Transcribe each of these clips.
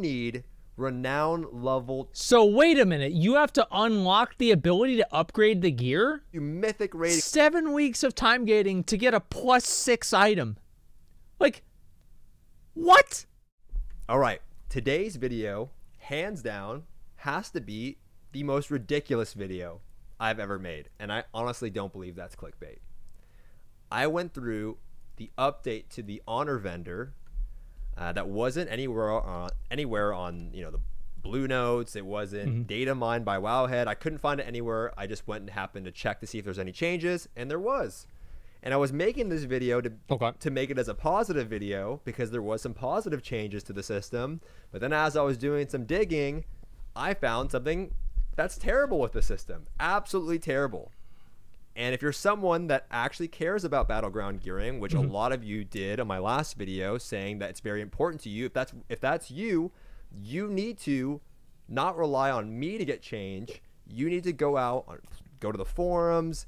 need renown level. So wait a minute, you have to unlock the ability to upgrade the gear? Mythic rating. 7 weeks of time gating to get a +6 item. Like, what? All right, today's video, hands down, has to be the most ridiculous video I've ever made. And I honestly don't believe that's clickbait. I went through the update to the honor vendor that wasn't anywhere on the blue notes. It wasn't data mined by Wowhead. I couldn't find it anywhere. I just went and happened to check to see if there's any changes, and there was. And I was making this video to make it as a positive video because there was some positive changes to the system. But then as I was doing some digging, I found something that's terrible with the system. Absolutely terrible. And if you're someone that actually cares about battleground gearing, which a lot of you did on my last video, saying that it's very important to you, if that's you, you need to not rely on me to get change. You need to go to the forums.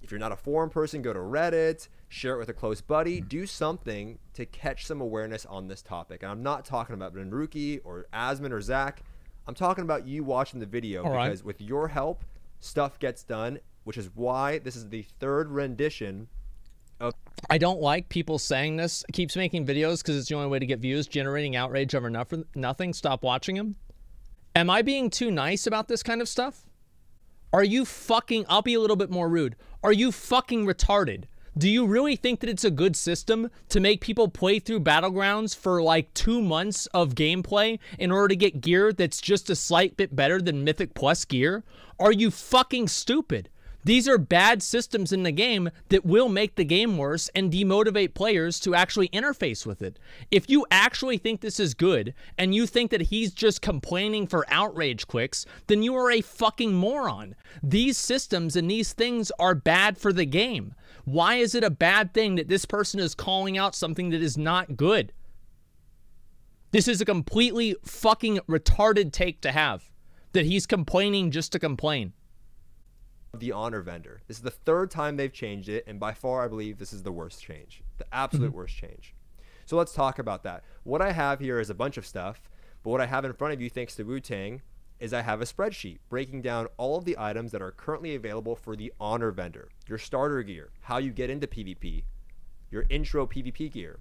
If you're not a forum person, go to Reddit, share it with a close buddy, do something to catch some awareness on this topic. And I'm not talking about Benruki or Asmon or Zach. I'm talking about you watching the video because with your help, stuff gets done, which is why this is the third rendition of... I don't like people saying this. Keeps making videos because it's the only way to get views, generating outrage over nothing. Stop watching him. Am I being too nice about this kind of stuff? Are you fucking... I'll be a little bit more rude. Are you fucking retarded? Do you really think that it's a good system to make people play through Battlegrounds for like 2 months of gameplay in order to get gear that's just a slight bit better than Mythic Plus gear? Are you fucking stupid? These are bad systems in the game that will make the game worse and demotivate players to actually interface with it. If you actually think this is good and you think that he's just complaining for outrage clicks, then you are a fucking moron. These systems and these things are bad for the game. Why is it a bad thing that this person is calling out something that is not good? This is a completely fucking retarded take to have, that he's complaining just to complain. The honor vendor. This is the third time they've changed it, and by far I believe this is the worst change, the absolute worst change. So let's talk about that. What I have here is a bunch of stuff, but what I have in front of you, thanks to Wu-Tang, is I have a spreadsheet breaking down all of the items that are currently available for the honor vendor, your starter gear, how you get into PvP, your intro PvP gear.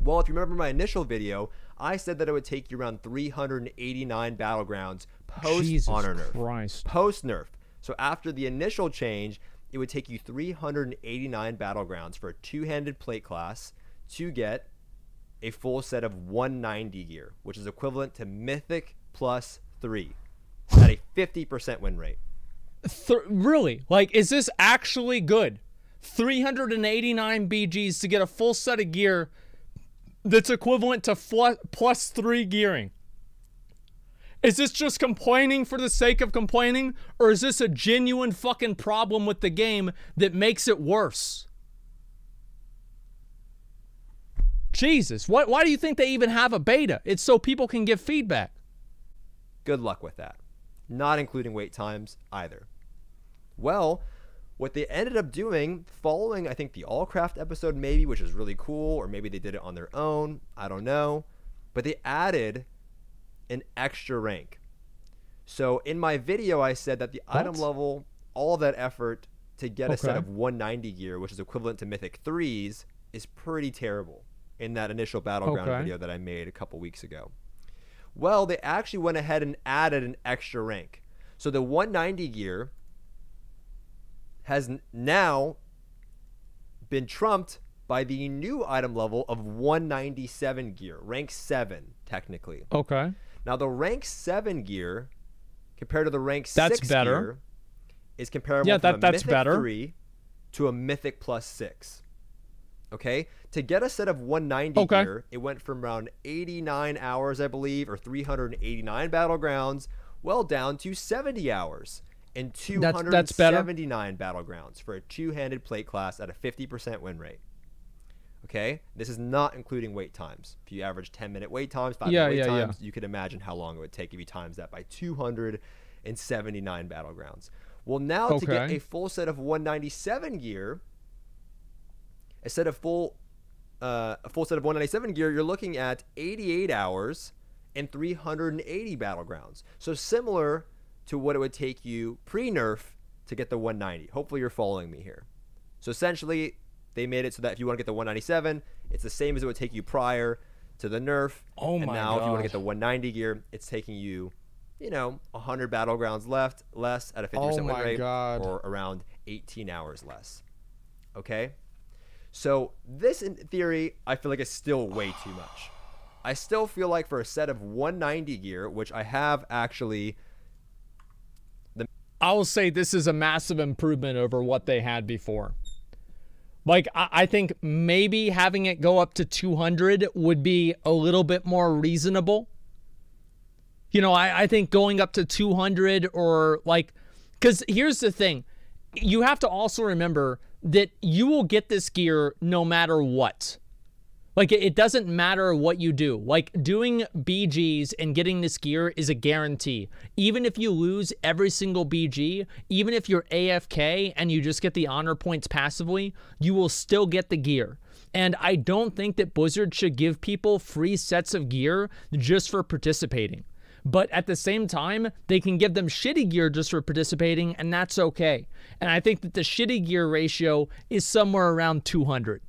Well, if you remember my initial video, I said that it would take you around 389 battlegrounds post honor nerf. Post nerf. So after the initial change, it would take you 389 battlegrounds for a two-handed plate class to get a full set of 190 gear, which is equivalent to Mythic plus 3 at a 50% win rate. Really? Like, is this actually good? 389 BGs to get a full set of gear that's equivalent to plus 3 gearing. Is this just complaining for the sake of complaining, or is this a genuine fucking problem with the game that makes it worse? Jesus, why do you think they even have a beta? It's so people can give feedback. Good luck with that. Not including wait times either. Well, what they ended up doing, following I think the Allcraft episode maybe, which is really cool, or maybe they did it on their own, I don't know, but they added an extra rank. So in my video I said that the item level, all of that effort to get a set of 190 gear, which is equivalent to Mythic 3s, is pretty terrible in that initial Battleground video that I made a couple weeks ago. Well, they actually went ahead and added an extra rank. So the 190 gear has now been trumped by the new item level of 197 gear, rank 7 technically. Okay. Now the rank 7 gear compared to the rank 6 gear is comparable from a Mythic 3 to a Mythic plus 6. Okay? To get a set of 190 gear, it went from around 89 hours, I believe, or 389 battlegrounds, well down to 70 hours and 279 battlegrounds for a two-handed plate class at a 50% win rate. Okay, this is not including wait times. If you average 10-minute wait times, 5-minute wait times, you could imagine how long it would take if you times that by 279 battlegrounds. Well, now to get a full set of 197 gear, a full set of 197 gear, you're looking at 88 hours and 380 battlegrounds. So similar to what it would take you pre-nerf to get the 190. Hopefully you're following me here. So essentially, they made it so that if you want to get the 197, it's the same as it would take you prior to the nerf. Oh my And now if you want to God. get the 190 gear, it's taking you, 100 battlegrounds less at a 50% Oh win my rate, God. or around 18 hours less. Okay? So this, in theory, I feel like is still way too much. I still feel like for a set of 190 gear, which I have actually... I will say this is a massive improvement over what they had before. Like, I think maybe having it go up to 200 would be a little bit more reasonable. I think going up to 200 or like, because here's the thing. You have to also remember that you will get this gear no matter what. Like, it doesn't matter what you do. Like, doing BGs and getting this gear is a guarantee. Even if you lose every single BG, even if you're AFK and you just get the honor points passively, you will still get the gear. And I don't think that Blizzard should give people free sets of gear just for participating. But at the same time, they can give them shitty gear just for participating, and that's okay. And I think that the shitty gear ratio is somewhere around 200.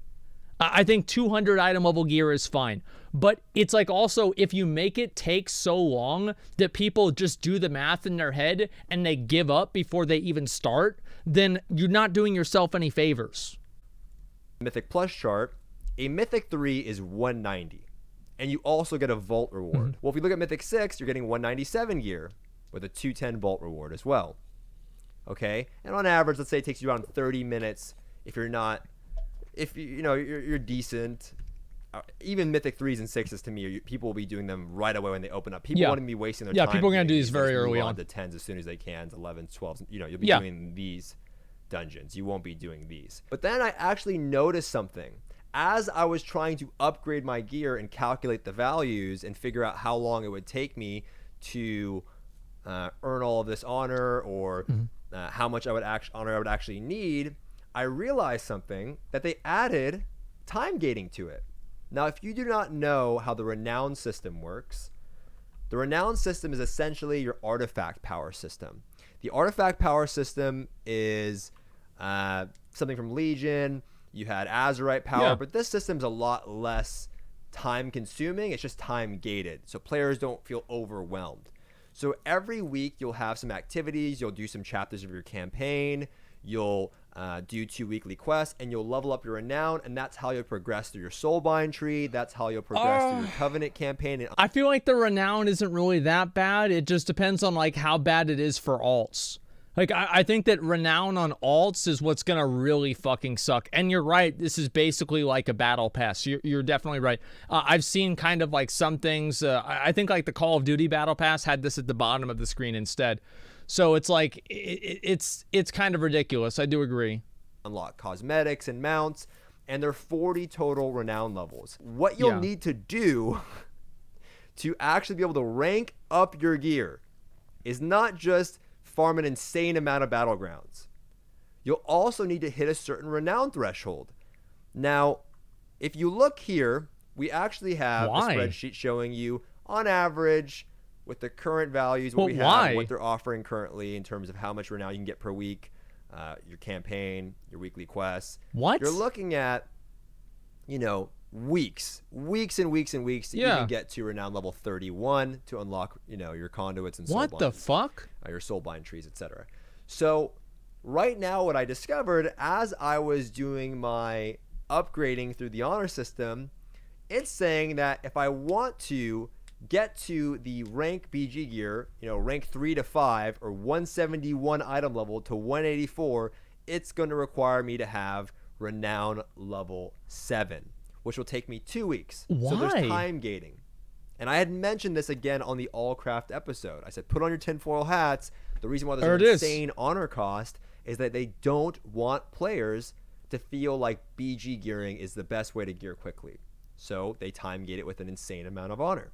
I think 200 item level gear is fine. But it's like also, if you make it take so long that people just do the math in their head and they give up before they even start, then you're not doing yourself any favors. Mythic Plus chart, a Mythic 3 is 190. And you also get a Vault reward. Well, if you look at Mythic 6, you're getting 197 gear with a 210 Vault reward as well. Okay? And on average, let's say it takes you around 30 minutes if you're not... If you're decent, even Mythic 3s and 6s to me, people will be doing them right away when they open up. People want to be wasting their time. Yeah, people are going to do doing these very early move on. To 10s as soon as they can, 11s, 12s. You'll be doing these dungeons. You won't be doing these. But then I actually noticed something. As I was trying to upgrade my gear and calculate the values and figure out how long it would take me to earn all of this honor, or how much honor I would actually need, I realized something, that they added time gating to it. Now, if you do not know how the renown system works, the renown system is essentially your artifact power system. The artifact power system is something from Legion. You had Azerite power, but this system's a lot less time consuming. It's just time gated, so players don't feel overwhelmed. So every week you'll have some activities, you'll do some chapters of your campaign, you'll do 2 weekly quests, and you'll level up your renown, and that's how you'll progress through your soulbind tree. That's how you'll progress through your covenant campaign. And I feel like the renown isn't really that bad. It just depends on like how bad it is for alts. Like, I think that renown on alts is what's gonna really fucking suck. And you're right, this is basically like a battle pass. You're definitely right. I've seen kind of like some things. I think like the Call of Duty battle pass had this at the bottom of the screen instead. So it's like, it's kind of ridiculous. I do agree. Unlock cosmetics and mounts, and there are 40 total renown levels. What you'll need to do to actually be able to rank up your gear is not just farm an insane amount of battlegrounds. You'll also need to hit a certain renown threshold. Now, if you look here, we actually have a spreadsheet showing you, on average, with the current values, what we have, what they're offering currently in terms of how much renown you can get per week, your campaign, your weekly quests. You're looking at, weeks and weeks and weeks to even get to renown level 31 to unlock, your conduits and soulbinds. What the fuck? Your soulbind trees, etc. So right now, what I discovered as I was doing my upgrading through the honor system, it's saying that if I want to get to the rank BG gear, rank 3 to 5 or 171 item level to 184, it's going to require me to have renown level 7, which will take me 2 weeks. So there's time gating. And I had mentioned this again on the Allcraft episode. I said, put on your tinfoil hats. The reason why there's an insane honor cost is that they don't want players to feel like BG gearing is the best way to gear quickly. So they time gate it with an insane amount of honor.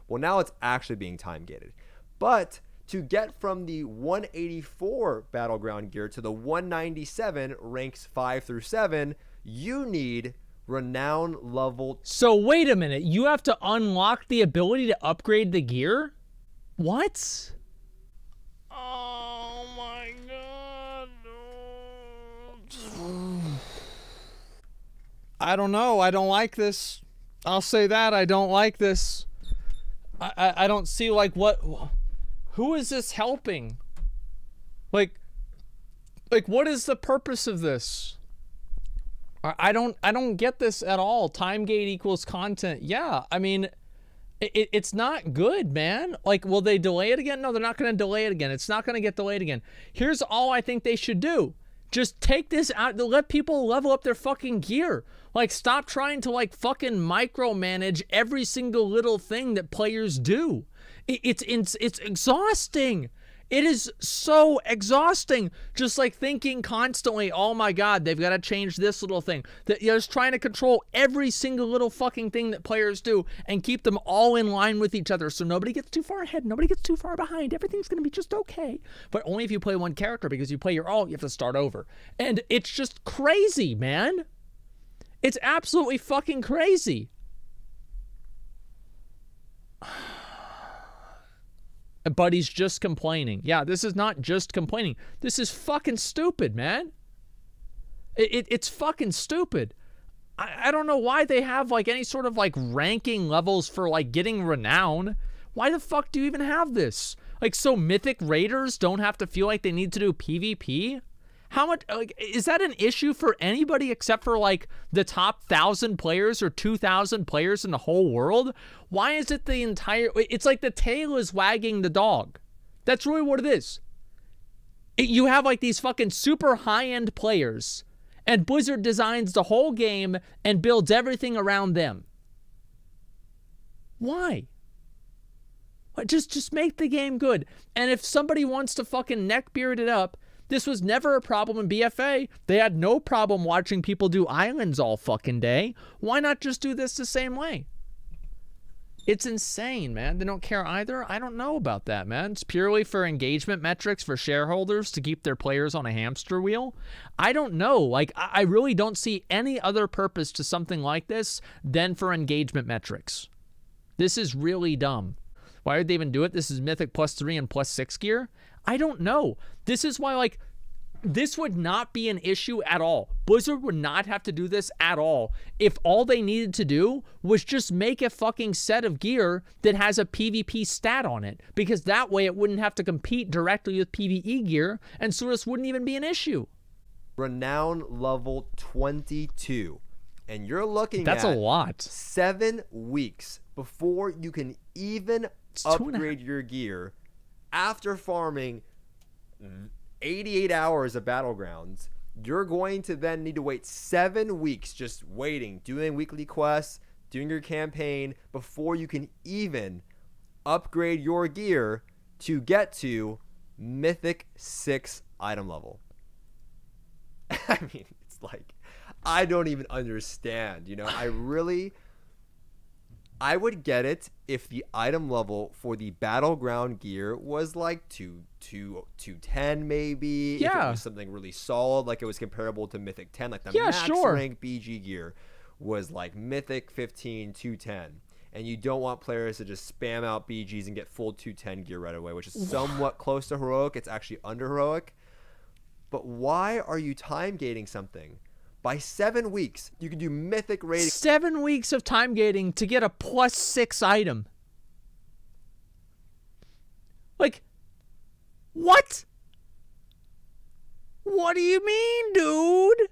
Well, now it's actually being time gated. But to get from the 184 battleground gear to the 197 ranks 5 through 7, you need Renown level. So wait a minute, you have to unlock the ability to upgrade the gear? What? Oh my god. I don't know. I don't like this. I'll say that. I don't like this. I don't see like what. Who is this helping? Like what is the purpose of this? I don't get this at all. Time gate equals content. Yeah, I mean, it's not good, man. Like, will they delay it again? No, they're not going to delay it again. It's not going to get delayed again. Here's all I think they should do. Just take this out to let people level up their fucking gear. Like, stop trying to, like, fucking micromanage every single little thing that players do. It's exhausting. It is so exhausting. Just like thinking constantly, oh my god, they've got to change this little thing. That you're just trying to control every single little fucking thing that players do and keep them all in line with each other so nobody gets too far ahead, nobody gets too far behind. Everything's going to be just okay. But only if you play one character, because you play your alt, you have to start over. And it's just crazy, man. It's absolutely fucking crazy. But he's just complaining. Yeah, this is not just complaining. This is fucking stupid, man. It's fucking stupid. I don't know why they have like any sort of like ranking levels for like getting renown. Why the fuck do you even have this? Like, so mythic raiders don't have to feel like they need to do PvP? How much, like, is that an issue for anybody except for like the top 1,000 players or 2,000 players in the whole world? Why is it the entire, it's like the tail is wagging the dog. That's really what it is. You have like these fucking super high-end players and Blizzard designs the whole game and builds everything around them. Why? Just make the game good. And if somebody wants to fucking neckbeard it up, this was never a problem in BFA. They had no problem watching people do islands all fucking day. Why not just do this the same way? It's insane, man. They don't care either. I don't know about that, man. It's purely for engagement metrics for shareholders to keep their players on a hamster wheel. I don't know. Like, I really don't see any other purpose to something like this than for engagement metrics. This is really dumb. Why would they even do it? This is Mythic +3 and +6 gear. I don't know. This is why, like, this would not be an issue at all. Blizzard would not have to do this at all if all they needed to do was just make a fucking set of gear that has a PvP stat on it, because that way it wouldn't have to compete directly with PvE gear, and so this wouldn't even be an issue. Renown level 22. And you're looking That's at a lot. 7 weeks before you can even upgrade your gear after farming 88 hours of Battlegrounds. You're going to then need to wait 7 weeks just waiting, doing weekly quests, doing your campaign before you can even upgrade your gear to get to Mythic 6 item level. I mean, it's like, I don't even understand, you know. I would get it if the item level for the Battleground gear was like 210 maybe. Yeah. If it was something really solid, like it was comparable to Mythic 10, like the max rank BG gear was like Mythic 15, 210. And you don't want players to just spam out BGs and get full 210 gear right away, which is somewhat close to heroic. It's actually under heroic. But why are you time gating something? By 7 weeks, you can do mythic rating. 7 weeks of time gating to get a +6 item. Like, what? What do you mean, dude?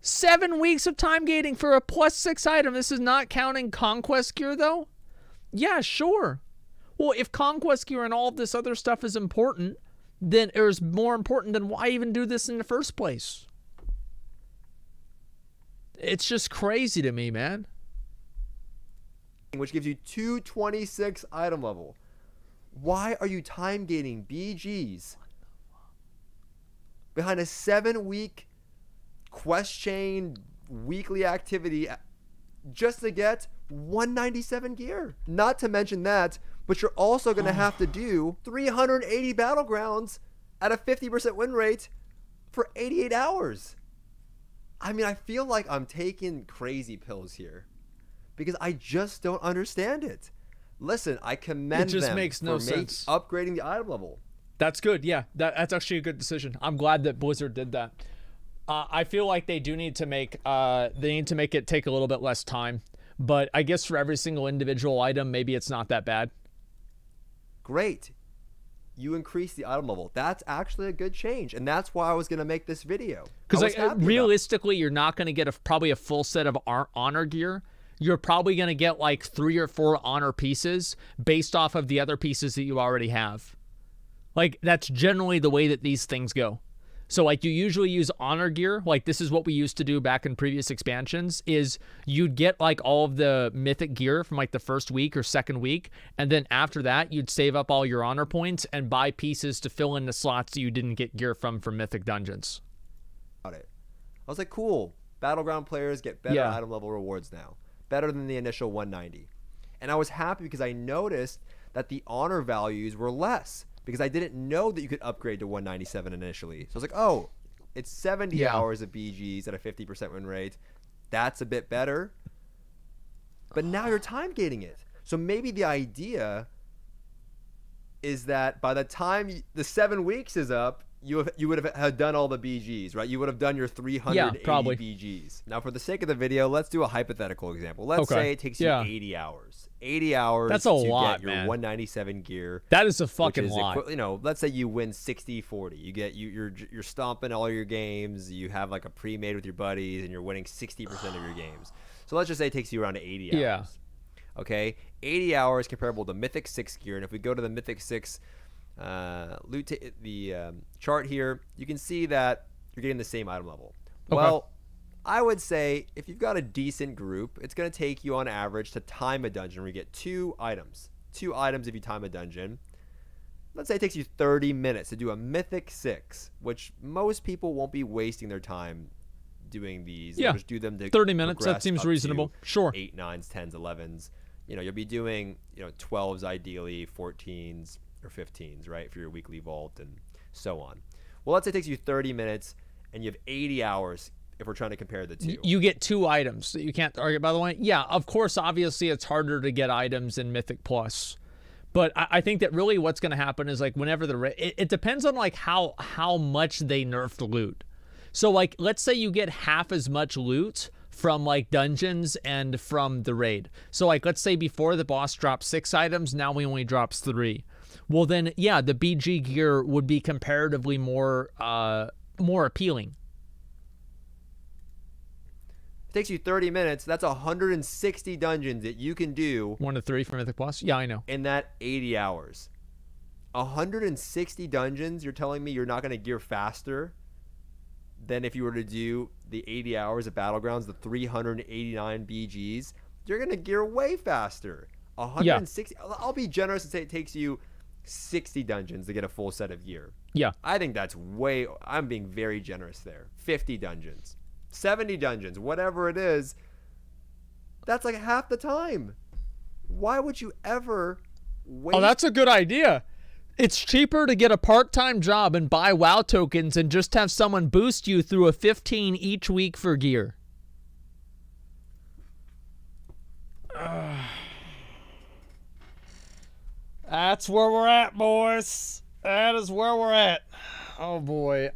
7 weeks of time gating for a +6 item. This is not counting Conquest gear, though? Yeah, sure. Well, if Conquest gear and all of this other stuff is important, then it was more important, then why even do this in the first place? It's just crazy to me, man. Which gives you 226 item level. Why are you time gating BGs behind a 7-week quest chain weekly activity just to get 197 gear? Not to mention that, but you're also going to have to do 380 Battlegrounds at a 50% win rate for 88 hours. I mean, I feel like I'm taking crazy pills here because I just don't understand it. Listen, I commend them makes no sense. upgrading the item level. That's good. Yeah, that's actually a good decision. I'm glad that Blizzard did that. I feel like they do need to make it take a little bit less time. But I guess for every single individual item, maybe it's not that bad. Great. You increase the item level. That's actually a good change. And that's why I was going to make this video. Because realistically, you're not going to get probably a full set of honor gear. You're probably going to get like 3 or 4 honor pieces based off of the other pieces that you already have. Like, that's generally the way that these things go. So, like, you usually use honor gear. Like, this is what we used to do back in previous expansions, is you'd get, like, all of the mythic gear from, like, the first week or second week. And then after that, you'd save up all your honor points and buy pieces to fill in the slots that you didn't get gear from Mythic Dungeons. Got it. I was like, cool. Battleground players get better item level rewards now. Better than the initial 190. And I was happy because I noticed that the honor values were less. Because I didn't know that you could upgrade to 197 initially. So I was like, oh, it's 70 hours of BGs at a 50% win rate. That's a bit better. But now you're time gating it. So maybe the idea is that by the time the 7 weeks is up, you would have done all the BGs, right? You would have done your 380 BGs. Now, for the sake of the video, let's do a hypothetical example. Let's say it takes you 80 hours. 80 hours. That's a lot, get your 197 gear. That is a fucking lot. You know, let's say you win 60-40. You get you're stomping all your games. You have like a pre-made with your buddies, and you're winning 60% of your games. So let's just say it takes you around 80 hours. Yeah. Okay, 80 hours comparable to Mythic 6 gear, and if we go to the Mythic 6 chart here, you can see that you're getting the same item level. Well, I would say if you've got a decent group, it's going to take you on average to time a dungeon where you get 2 items. 2 items if you time a dungeon. Let's say it takes you 30 minutes to do a Mythic 6, which most people won't be wasting their time doing these. Yeah, just do them to 30 minutes, that seems reasonable. Sure. 8, 9s, 10s, 11s. You know, you'll be doing, 12s ideally, 14s, or 15s, right, for your weekly vault and so on. Well, let's say it takes you 30 minutes and you have 80 hours if we're trying to compare the two. You get 2 items that you can't target, by the way. Yeah, of course, obviously, it's harder to get items in Mythic Plus. But I think that really what's going to happen is, like, whenever it depends on, like, how much they nerf the loot. So, like, let's say you get half as much loot from, like, dungeons and from the raid. So, like, let's say before the boss drops 6 items, now he only drops 3. Well, then, yeah, the BG gear would be comparatively more appealing. It takes you 30 minutes. That's 160 dungeons that you can do. 1 to 3 for Mythic Plus? Yeah, I know. In that 80 hours. 160 dungeons, you're telling me you're not going to gear faster than if you were to do the 80 hours of Battlegrounds, the 389 BGs? You're going to gear way faster. 160. Yeah. I'll be generous and say it takes you 60 dungeons to get a full set of gear. Yeah. I think that's I'm being very generous there. 50 dungeons. 70 dungeons, whatever it is. That's like half the time. Why would you ever wait? Oh, that's a good idea. It's cheaper to get a part-time job and buy WoW tokens and just have someone boost you through a 15 each week for gear. That's where we're at, boys. That is where we're at. Oh, boy.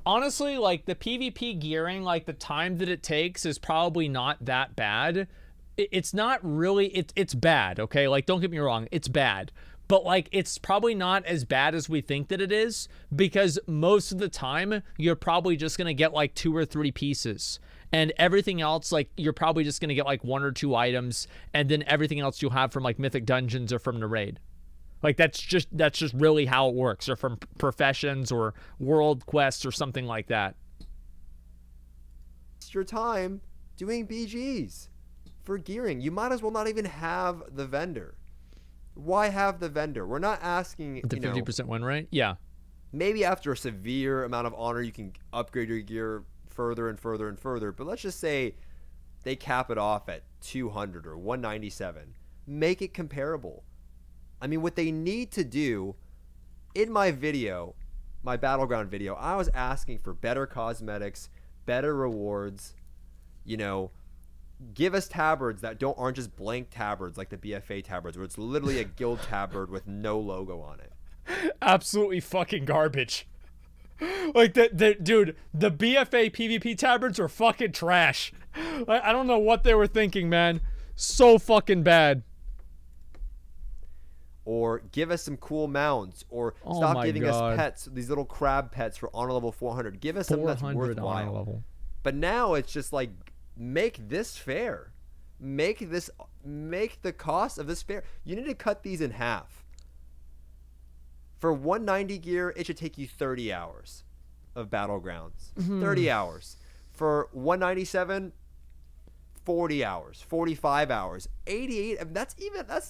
Honestly, like, the PvP gearing, like, the time that it takes is probably not that bad. It's not really... It's bad, okay? Like, don't get me wrong. It's bad. But, like, it's probably not as bad as we think that it is, because most of the time, you're probably just going to get, like, 2 or 3 pieces. And everything else, like, you're probably just going to get, like, 1 or 2 items, and then everything else you'll have from, like, Mythic Dungeons or from the raid. Like, that's just really how it works, or from professions or world quests or something like that. It's your time doing BGs for gearing. You might as well not even have the vendor. Why have the vendor? We're not asking, the 50% win rate? Yeah. Maybe after a severe amount of honor, you can upgrade your gear further and further and further. But let's just say they cap it off at 200 or 197. Make it comparable. I mean, what they need to do, in my video, my Battleground video, I was asking for better cosmetics, better rewards, you know, give us tabards that aren't just blank tabards like the BFA tabards where it's literally a guild tabard with no logo on it. Absolutely fucking garbage. Like dude, the BFA PvP tabards are fucking trash. I don't know what they were thinking, man. So fucking bad. Or give us some cool mounts, or stop giving us pets, these little crab pets for honor level 400. Give us something that's worthwhile. Level. But now it's just like, make this fair. Make the cost of this fair. You need to cut these in half. For 190 gear, it should take you 30 hours of Battlegrounds. 30 hours. For 197, 40 hours, 45 hours, 88. I mean, that's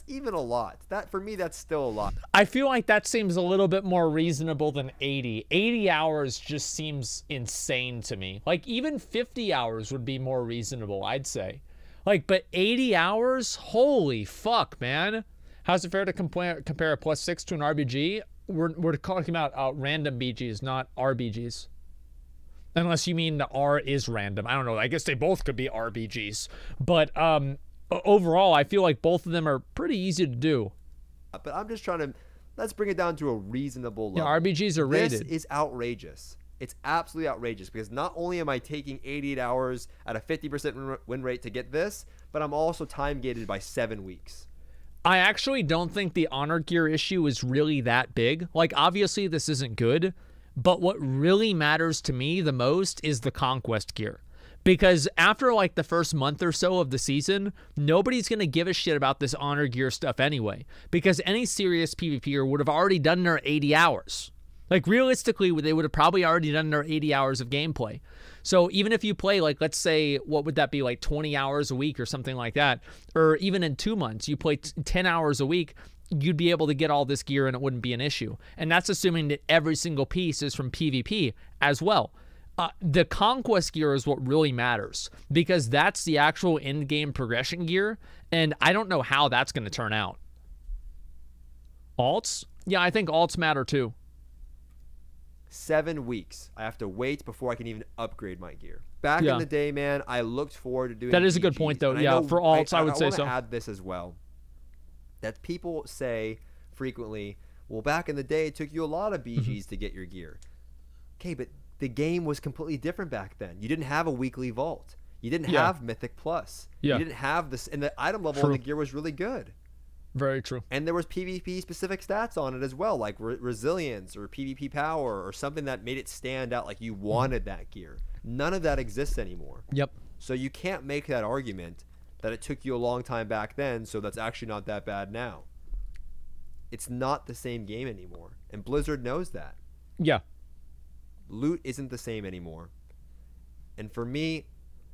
even a lot. That, for me, that's still a lot. I feel like that seems a little bit more reasonable than 80. 80 hours just seems insane to me. Like, even 50 hours would be more reasonable, I'd say. Like, but 80 hours? Holy fuck, man. How's it fair to compare a +6 to an RBG? We're talking about random BGs, not RBGs. Unless you mean the R is random. I don't know. I guess they both could be RBGs. But overall, I feel like both of them are pretty easy to do. But I'm just trying to, let's bring it down to a reasonable level. Yeah, RBGs are rated. This is outrageous. It's absolutely outrageous because not only am I taking 88 hours at a 50% win rate to get this, but I'm also time gated by 7 weeks. I actually don't think the honor gear issue is really that big. Like, obviously this isn't good, but what really matters to me the most is the conquest gear. Because after like the first month or so of the season, nobody's going to give a shit about this honor gear stuff anyway. Because any serious PvPer would have already done their 80 hours. Like, realistically, they would have probably already done their 80 hours of gameplay. So even if you play, like, let's say, what would that be, like 20 hours a week or something like that, or even in 2 months, you play 10 hours a week, you'd be able to get all this gear and it wouldn't be an issue. And that's assuming that every single piece is from PvP as well. The conquest gear is what really matters because that's the actual in-game progression gear, and I don't know how that's going to turn out. Alts? Yeah, I think alts matter too. 7 weeks. I have to wait before I can even upgrade my gear. Back in the day, man, I looked forward to doing that is a BGs. good point, though. And Yeah, for alts, I would say so. I want to add this as well. That people say frequently, well, back in the day, it took you a lot of BGs to get your gear. Okay, but the game was completely different back then. You didn't have a weekly vault. You didn't have Mythic Plus. You didn't have this, and the item level of the gear was really good. Very true. And there was PvP specific stats on it as well, like resilience or PvP power or something that made it stand out, like you wanted that gear. None of that exists anymore. Yep. So you can't make that argument that it took you a long time back then, so that's actually not that bad now. It's not the same game anymore, and Blizzard knows that. Yeah. Loot isn't the same anymore. And for me,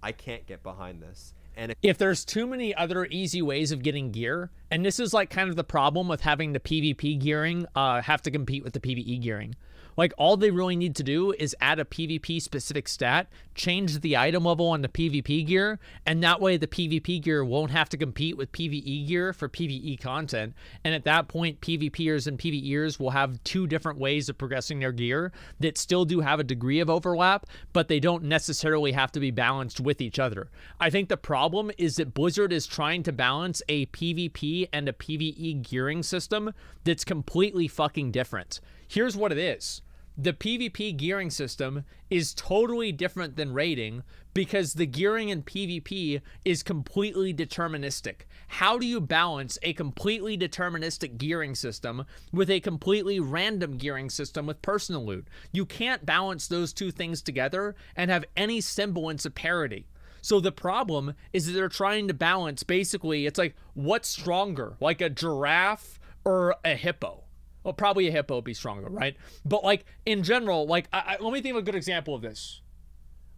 I can't get behind this. And if there's too many other easy ways of getting gear, and this is like kind of the problem with having the PvP gearing have to compete with the PvE gearing. Like, all they really need to do is add a PvP specific stat, change the item level on the PvP gear, and that way the PvP gear won't have to compete with PvE gear for PvE content. And at that point, PvPers and PvEers will have two different ways of progressing their gear that still do have a degree of overlap, but they don't necessarily have to be balanced with each other. I think the problem is that Blizzard is trying to balance a PvP and a PvE gearing system that's completely fucking different. Here's what it is. The PvP gearing system is totally different than raiding because the gearing in PvP is completely deterministic. How do you balance a completely deterministic gearing system with a completely random gearing system with personal loot? You can't balance those two things together and have any semblance of parity. So the problem is that they're trying to balance, basically, it's like, what's stronger, like a giraffe or a hippo? Well, probably a hippo would be stronger, right? But like, in general, like, let me think of a good example of this.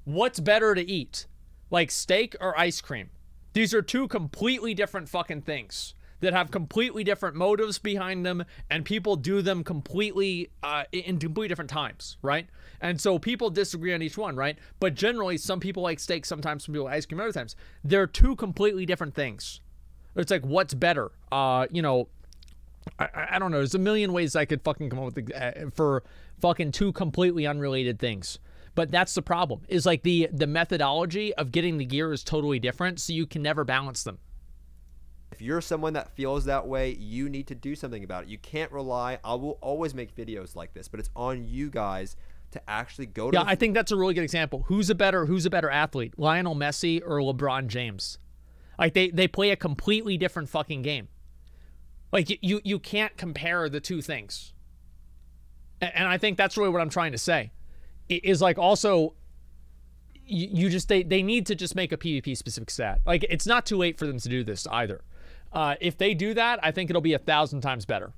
What's better to eat? Like steak or ice cream? These are two completely different fucking things that have completely different motives behind them, and people do them completely in completely different times, right? And so people disagree on each one, right? But generally, some people like steak, sometimes some people like ice cream other times. They're two completely different things. It's like, what's better? You know, I don't know. There's a million ways I could fucking come up with for fucking two completely unrelated things. But that's the problem, is like the methodology of getting the gear is totally different, so you can never balance them. If you're someone that feels that way, you need to do something about it. You can't rely. I will always make videos like this, but it's on you guys to actually go to. Yeah, I think that's a really good example. Who's a better athlete, Lionel Messi or LeBron James? Like they play a completely different fucking game. Like you can't compare the two things. And I think that's really what I'm trying to say. Is like also you just they need to just make a PvP specific stat. Like it's not too late for them to do this either. If they do that, I think it'll be 1,000 times better.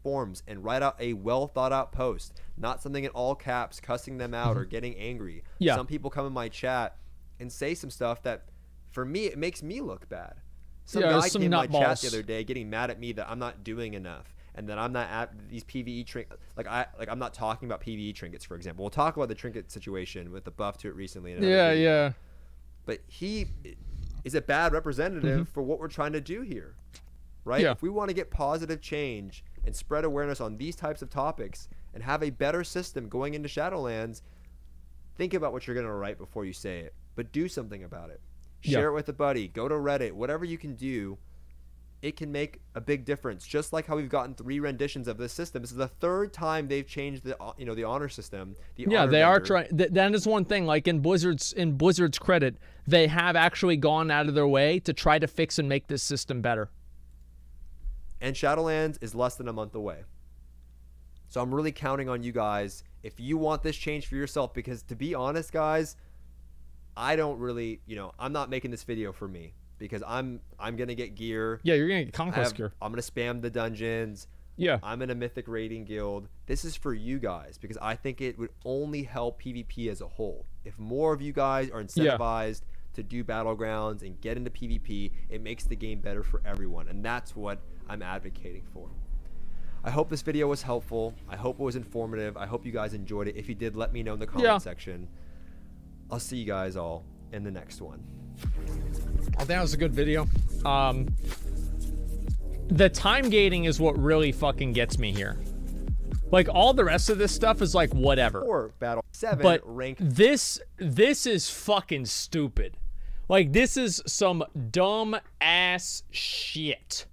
Forms and write out a well thought out post, not something in all caps cussing them out or getting angry. Yeah. Some people come in my chat and say some stuff that for me it makes me look bad. Some guy came in my chat the other day getting mad at me that I'm not doing enough and that I'm not at these PvE trinkets. I'm not talking about PvE trinkets, for example. We'll talk about the trinket situation with the buff to it recently. Yeah. But he is a bad representative for what we're trying to do here, right? Yeah. If we want to get positive change and spread awareness on these types of topics and have a better system going into Shadowlands, think about what you're going to write before you say it, but do something about it. Share it with a buddy, go to Reddit, whatever you can do. It can make a big difference. Just like how we've gotten 3 renditions of this system. This is the 3rd time they've changed the the honor system. They are trying. That is one thing. Like in Blizzard's credit, they have actually gone out of their way to try to fix and make this system better. And Shadowlands is less than a month away. So I'm really counting on you guys if you want this change for yourself, because to be honest, guys, I don't really, I'm not making this video for me. Because I'm gonna get gear. Yeah, you're gonna get conquest gear. I'm gonna spam the dungeons. Yeah. I'm in a mythic raiding guild. This is for you guys because I think it would only help PvP as a whole. If more of you guys are incentivized to do battlegrounds and get into PvP, it makes the game better for everyone, and that's what I'm advocating for. I hope this video was helpful. I hope it was informative. I hope you guys enjoyed it. If you did, let me know in the comment section. I'll see you guys all in the next one. I think that was a good video. The time gating is what really fucking gets me here. Like all the rest of this stuff is like whatever. Or battle 7 but rank. This is fucking stupid. Like this is some dumb ass shit.